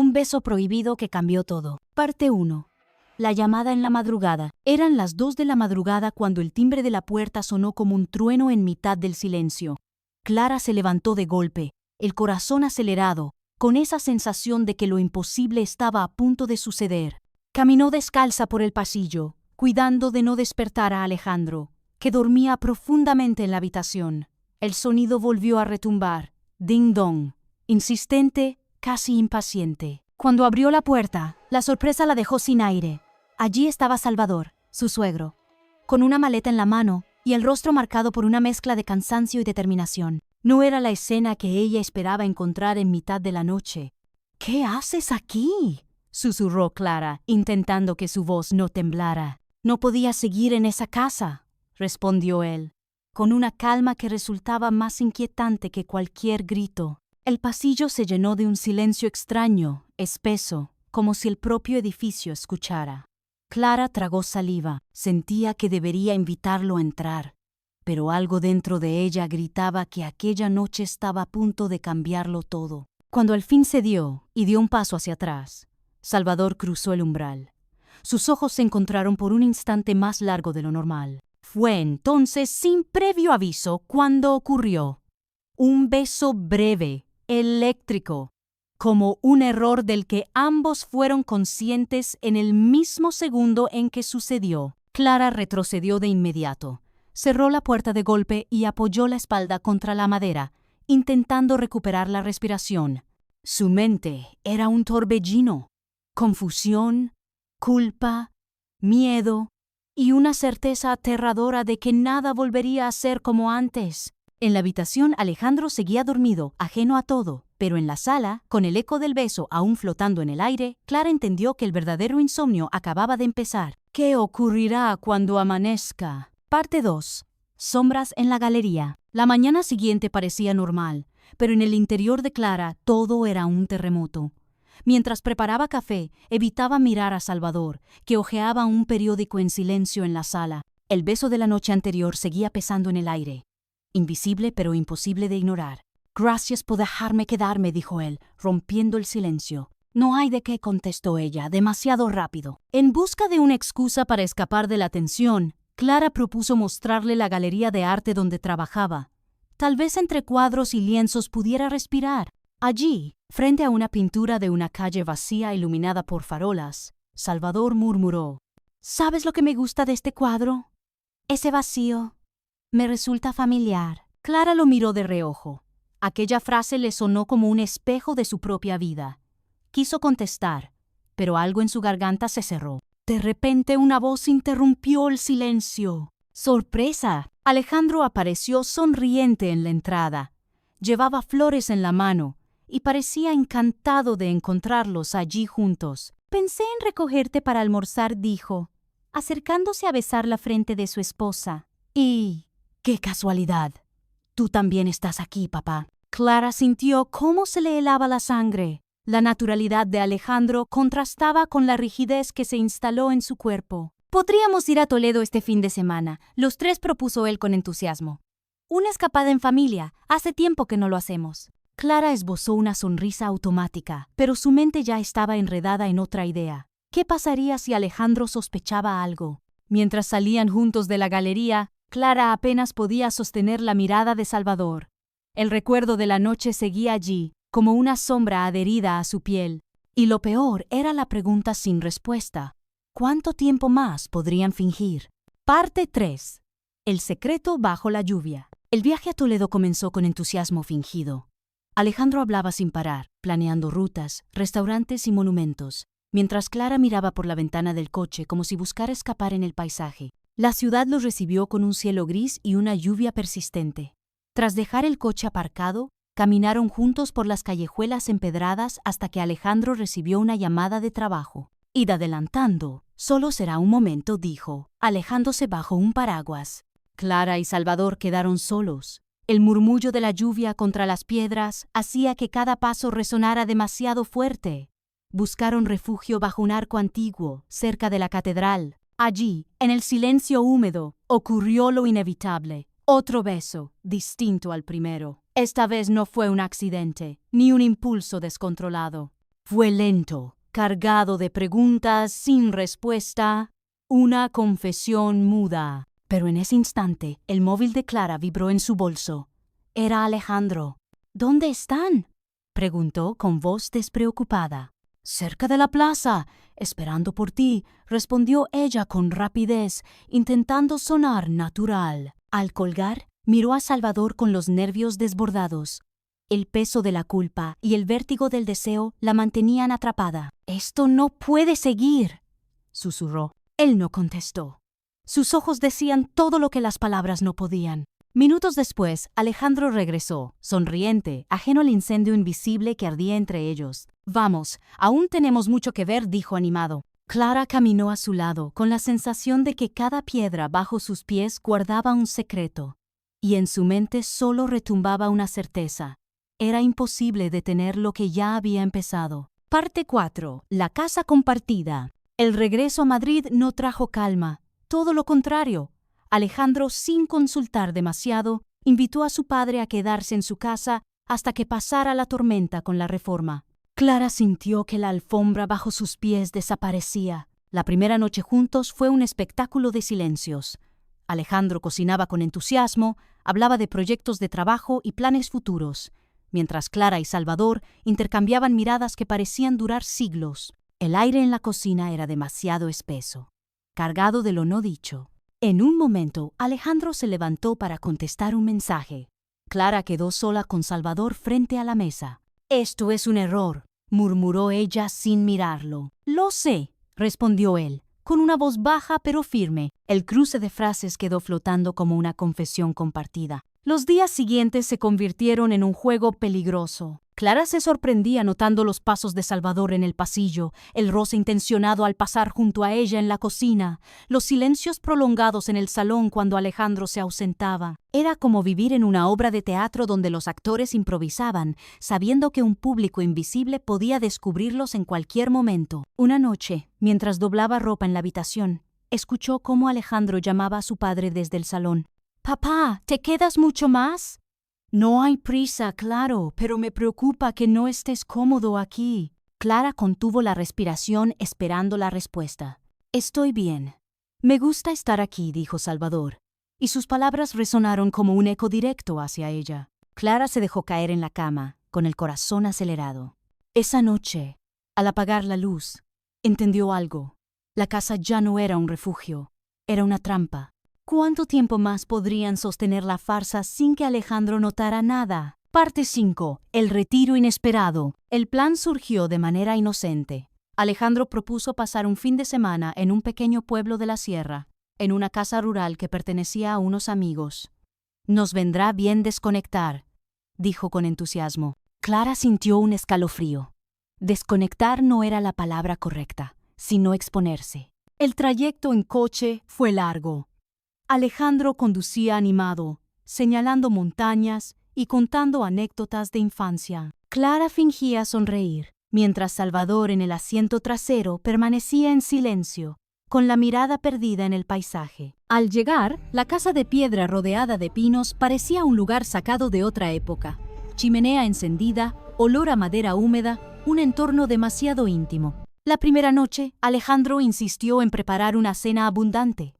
Un beso prohibido que cambió todo. Parte 1. La llamada en la madrugada. Eran las 2 de la madrugada cuando el timbre de la puerta sonó como un trueno en mitad del silencio. Clara se levantó de golpe, el corazón acelerado, con esa sensación de que lo imposible estaba a punto de suceder. Caminó descalza por el pasillo, cuidando de no despertar a Alejandro, que dormía profundamente en la habitación. El sonido volvió a retumbar, ding-dong, insistente, casi impaciente. Cuando abrió la puerta, la sorpresa la dejó sin aire. Allí estaba Salvador, su suegro, con una maleta en la mano y el rostro marcado por una mezcla de cansancio y determinación. No era la escena que ella esperaba encontrar en mitad de la noche. «¿Qué haces aquí?», susurró Clara, intentando que su voz no temblara. «No podía seguir en esa casa», respondió él, con una calma que resultaba más inquietante que cualquier grito. El pasillo se llenó de un silencio extraño, espeso, como si el propio edificio escuchara. Clara tragó saliva, sentía que debería invitarlo a entrar, pero algo dentro de ella gritaba que aquella noche estaba a punto de cambiarlo todo. Cuando al fin cedió y dio un paso hacia atrás, Salvador cruzó el umbral. Sus ojos se encontraron por un instante más largo de lo normal. Fue entonces, sin previo aviso, cuando ocurrió. Un beso breve, eléctrico, como un error del que ambos fueron conscientes en el mismo segundo en que sucedió. Clara retrocedió de inmediato, cerró la puerta de golpe y apoyó la espalda contra la madera, intentando recuperar la respiración. Su mente era un torbellino, confusión, culpa, miedo y una certeza aterradora de que nada volvería a ser como antes. En la habitación Alejandro seguía dormido, ajeno a todo, pero en la sala, con el eco del beso aún flotando en el aire, Clara entendió que el verdadero insomnio acababa de empezar. ¿Qué ocurrirá cuando amanezca? Parte 2. Sombras en la galería. La mañana siguiente parecía normal, pero en el interior de Clara todo era un terremoto. Mientras preparaba café, evitaba mirar a Salvador, que hojeaba un periódico en silencio en la sala. El beso de la noche anterior seguía pesando en el aire, invisible pero imposible de ignorar. «Gracias por dejarme quedarme», dijo él, rompiendo el silencio. «No hay de qué», contestó ella, demasiado rápido. En busca de una excusa para escapar de la tensión, Clara propuso mostrarle la galería de arte donde trabajaba. Tal vez entre cuadros y lienzos pudiera respirar. Allí, frente a una pintura de una calle vacía iluminada por farolas, Salvador murmuró: «¿Sabes lo que me gusta de este cuadro? Ese vacío. Me resulta familiar». Clara lo miró de reojo. Aquella frase le sonó como un espejo de su propia vida. Quiso contestar, pero algo en su garganta se cerró. De repente una voz interrumpió el silencio. ¡Sorpresa! Alejandro apareció sonriente en la entrada. Llevaba flores en la mano y parecía encantado de encontrarlos allí juntos. «Pensé en recogerte para almorzar», dijo, acercándose a besar la frente de su esposa. «Y qué casualidad. Tú también estás aquí, papá». Clara sintió cómo se le helaba la sangre. La naturalidad de Alejandro contrastaba con la rigidez que se instaló en su cuerpo. «Podríamos ir a Toledo este fin de semana», los tres propuso él con entusiasmo. «Una escapada en familia. Hace tiempo que no lo hacemos». Clara esbozó una sonrisa automática, pero su mente ya estaba enredada en otra idea. ¿Qué pasaría si Alejandro sospechaba algo? Mientras salían juntos de la galería, Clara apenas podía sostener la mirada de Salvador. El recuerdo de la noche seguía allí, como una sombra adherida a su piel. Y lo peor era la pregunta sin respuesta. ¿Cuánto tiempo más podrían fingir? Parte 3. El secreto bajo la lluvia. El viaje a Toledo comenzó con entusiasmo fingido. Alejandro hablaba sin parar, planeando rutas, restaurantes y monumentos, mientras Clara miraba por la ventana del coche como si buscara escapar en el paisaje. La ciudad los recibió con un cielo gris y una lluvia persistente. Tras dejar el coche aparcado, caminaron juntos por las callejuelas empedradas hasta que Alejandro recibió una llamada de trabajo. «Id adelantando, solo será un momento», dijo, alejándose bajo un paraguas. Clara y Salvador quedaron solos. El murmullo de la lluvia contra las piedras hacía que cada paso resonara demasiado fuerte. Buscaron refugio bajo un arco antiguo, cerca de la catedral. Allí, en el silencio húmedo, ocurrió lo inevitable. Otro beso, distinto al primero. Esta vez no fue un accidente, ni un impulso descontrolado. Fue lento, cargado de preguntas sin respuesta, una confesión muda. Pero en ese instante, el móvil de Clara vibró en su bolso. Era Alejandro. ¿Dónde están?, preguntó con voz despreocupada. Cerca de la plaza, esperando por ti, respondió ella con rapidez, intentando sonar natural. Al colgar, miró a Salvador con los nervios desbordados. El peso de la culpa y el vértigo del deseo la mantenían atrapada. «Esto no puede seguir», susurró. Él no contestó. Sus ojos decían todo lo que las palabras no podían. Minutos después, Alejandro regresó, sonriente, ajeno al incendio invisible que ardía entre ellos. «Vamos, aún tenemos mucho que ver», dijo animado. Clara caminó a su lado, con la sensación de que cada piedra bajo sus pies guardaba un secreto. Y en su mente solo retumbaba una certeza. Era imposible detener lo que ya había empezado. Parte 4. La casa compartida. El regreso a Madrid no trajo calma. Todo lo contrario. Alejandro, sin consultar demasiado, invitó a su padre a quedarse en su casa hasta que pasara la tormenta con la reforma. Clara sintió que la alfombra bajo sus pies desaparecía. La primera noche juntos fue un espectáculo de silencios. Alejandro cocinaba con entusiasmo, hablaba de proyectos de trabajo y planes futuros, mientras Clara y Salvador intercambiaban miradas que parecían durar siglos. El aire en la cocina era demasiado espeso, cargado de lo no dicho. En un momento, Alejandro se levantó para contestar un mensaje. Clara quedó sola con Salvador frente a la mesa. «Esto es un error», murmuró ella sin mirarlo. «Lo sé», respondió él, con una voz baja pero firme. El cruce de frases quedó flotando como una confesión compartida. Los días siguientes se convirtieron en un juego peligroso. Clara se sorprendía notando los pasos de Salvador en el pasillo, el roce intencionado al pasar junto a ella en la cocina, los silencios prolongados en el salón cuando Alejandro se ausentaba. Era como vivir en una obra de teatro donde los actores improvisaban, sabiendo que un público invisible podía descubrirlos en cualquier momento. Una noche, mientras doblaba ropa en la habitación, escuchó cómo Alejandro llamaba a su padre desde el salón. «Papá, ¿te quedas mucho más?» «No hay prisa, claro, pero me preocupa que no estés cómodo aquí». Clara contuvo la respiración esperando la respuesta. «Estoy bien. Me gusta estar aquí», dijo Salvador, y sus palabras resonaron como un eco directo hacia ella. Clara se dejó caer en la cama, con el corazón acelerado. Esa noche, al apagar la luz, entendió algo. La casa ya no era un refugio, era una trampa. ¿Cuánto tiempo más podrían sostener la farsa sin que Alejandro notara nada? Parte 5. El retiro inesperado. El plan surgió de manera inocente. Alejandro propuso pasar un fin de semana en un pequeño pueblo de la sierra, en una casa rural que pertenecía a unos amigos. «Nos vendrá bien desconectar», dijo con entusiasmo. Clara sintió un escalofrío. Desconectar no era la palabra correcta, sino exponerse. El trayecto en coche fue largo. Alejandro conducía animado, señalando montañas y contando anécdotas de infancia. Clara fingía sonreír, mientras Salvador en el asiento trasero permanecía en silencio, con la mirada perdida en el paisaje. Al llegar, la casa de piedra rodeada de pinos parecía un lugar sacado de otra época. Chimenea encendida, olor a madera húmeda, un entorno demasiado íntimo. La primera noche, Alejandro insistió en preparar una cena abundante.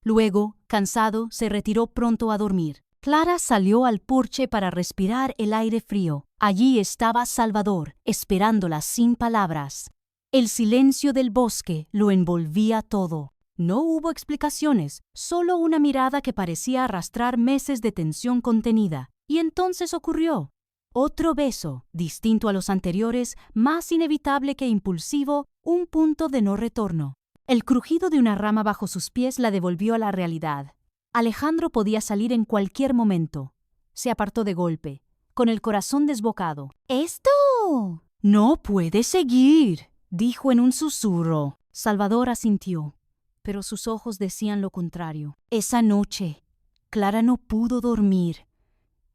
Luego, cansado, se retiró pronto a dormir. Clara salió al porche para respirar el aire frío. Allí estaba Salvador, esperándola sin palabras. El silencio del bosque lo envolvía todo. No hubo explicaciones, solo una mirada que parecía arrastrar meses de tensión contenida. Y entonces ocurrió. Otro beso, distinto a los anteriores, más inevitable que impulsivo, un punto de no retorno. El crujido de una rama bajo sus pies la devolvió a la realidad. Alejandro podía salir en cualquier momento. Se apartó de golpe, con el corazón desbocado. «¡Esto! No puede seguir», dijo en un susurro. Salvador asintió, pero sus ojos decían lo contrario. Esa noche, Clara no pudo dormir.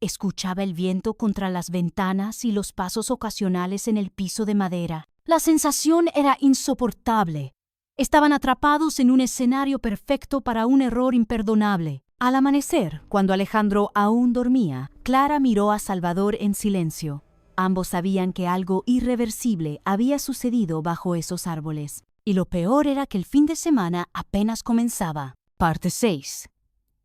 Escuchaba el viento contra las ventanas y los pasos ocasionales en el piso de madera. La sensación era insoportable. Estaban atrapados en un escenario perfecto para un error imperdonable. Al amanecer, cuando Alejandro aún dormía, Clara miró a Salvador en silencio. Ambos sabían que algo irreversible había sucedido bajo esos árboles. Y lo peor era que el fin de semana apenas comenzaba. Parte 6.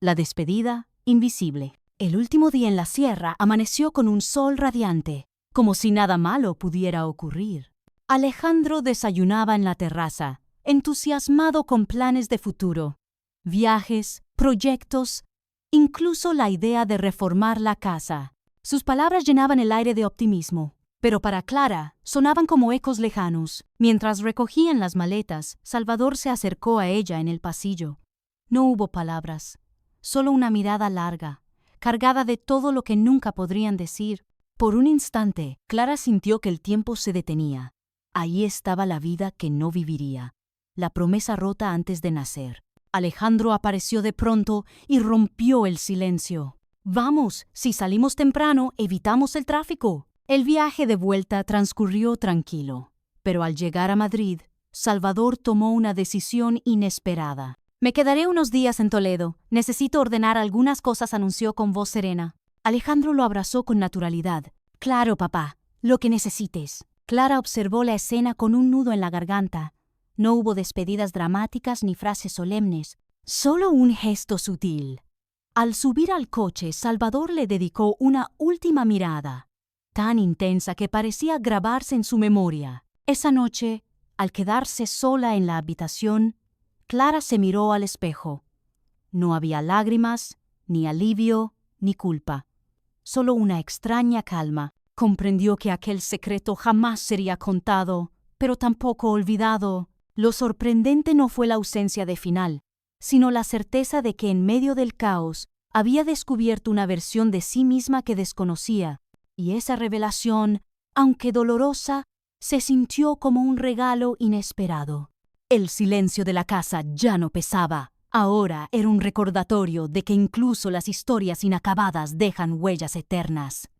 La despedida invisible. El último día en la sierra amaneció con un sol radiante, como si nada malo pudiera ocurrir. Alejandro desayunaba en la terraza, entusiasmado con planes de futuro, viajes, proyectos, incluso la idea de reformar la casa. Sus palabras llenaban el aire de optimismo, pero para Clara sonaban como ecos lejanos. Mientras recogían las maletas, Salvador se acercó a ella en el pasillo. No hubo palabras, solo una mirada larga, cargada de todo lo que nunca podrían decir. Por un instante, Clara sintió que el tiempo se detenía. Ahí estaba la vida que no viviría, la promesa rota antes de nacer. Alejandro apareció de pronto y rompió el silencio. «Vamos, si salimos temprano, evitamos el tráfico». El viaje de vuelta transcurrió tranquilo, pero al llegar a Madrid, Salvador tomó una decisión inesperada. «Me quedaré unos días en Toledo. Necesito ordenar algunas cosas», anunció con voz serena. Alejandro lo abrazó con naturalidad. «Claro, papá, lo que necesites». Clara observó la escena con un nudo en la garganta. No hubo despedidas dramáticas ni frases solemnes, solo un gesto sutil. Al subir al coche, Salvador le dedicó una última mirada, tan intensa que parecía grabarse en su memoria. Esa noche, al quedarse sola en la habitación, Clara se miró al espejo. No había lágrimas, ni alivio, ni culpa. Solo una extraña calma. Comprendió que aquel secreto jamás sería contado, pero tampoco olvidado. Lo sorprendente no fue la ausencia de final, sino la certeza de que en medio del caos había descubierto una versión de sí misma que desconocía, y esa revelación, aunque dolorosa, se sintió como un regalo inesperado. El silencio de la casa ya no pesaba. Ahora era un recordatorio de que incluso las historias inacabadas dejan huellas eternas.